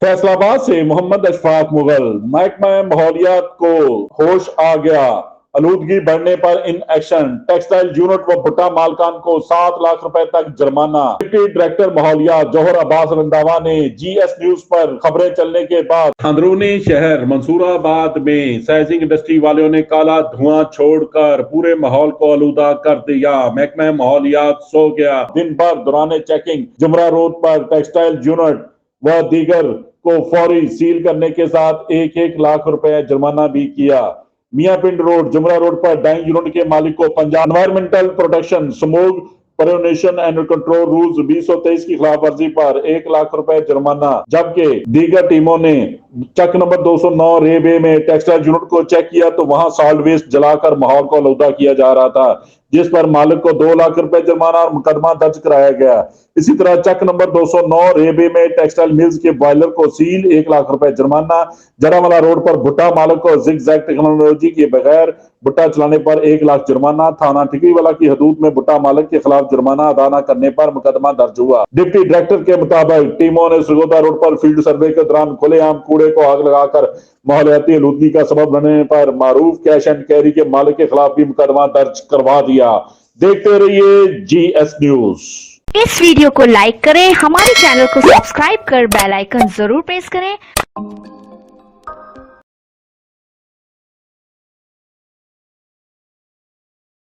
फैसलाबाद से मोहम्मद अशफाक मुगल। महकमा माहौलियात को होश आ गया, आलूदगी बढ़ने पर इन एक्शन। टेक्सटाइल यूनिट व भुट्टा मालकान को 7 लाख रुपए तक जुर्माना। डिप्टी डायरेक्टर माहौलियात जौहर अब्बास रंधावा ने GS न्यूज पर खबरें चलने के बाद अंदरूनी शहर मंसूराबाद में सैजिंग इंडस्ट्री वालों ने काला धुआं छोड़कर पूरे माहौल को आलूदा कर दिया। महकमा माहौलियात सो गया। दिन भर दौरान चेकिंग जुमरा रोड पर टेक्सटाइल यूनिट व दीगर को फौरी सील करने के साथ 1-1 लाख रुपए जुर्माना भी किया। मियां पिंड रोड जुमरा रोड पर डाइंग यूनिट के मालिक को Punjab environmental protection smoke prevention and control rules 2023 की खिलाफ वर्जी पर 1 लाख रुपए जुर्माना। जबकि दीगर टीमों ने चक नंबर 209 रेबे में टेक्सटाइल यूनिट को चेक किया तो वहां सॉल्ट वेस्ट जलाकर माहौल को आलूदा किया जा रहा था, जिस पर मालिक को 2 लाख रुपए जुर्माना और मुकदमा दर्ज कराया गया। इसी तरह चक नंबर 209 रेबे में टेक्सटाइल मिल्स के बॉयलर को सील, 1 लाख रुपए जुर्माना। जरावाला रोड पर भुट्टा मालिक को जिग-जैग टेक्नोलॉजी के बगैर भुट्टा चलाने पर 1 लाख जुर्माना। थाना टिकरीवाला की हदूद में भुट्टा मालिक के खिलाफ जुर्माना अदा न करने पर मुकदमा दर्ज हुआ। डिप्टी डायरेक्टर के मुताबिक टीमों ने सरगोदा रोड पर फील्ड सर्वे के दौरान खुलेआम कूड़े को आग लगाकर माहौलियाती आलूदगी का सबब बनने पर मारूफ कैश एंड कैरी के मालिक के खिलाफ भी मुकदमा दर्ज करवा दिया। देखते रहिए GS न्यूज। इस वीडियो को लाइक करें, हमारे चैनल को सब्सक्राइब कर बेल आइकन जरूर प्रेस करें।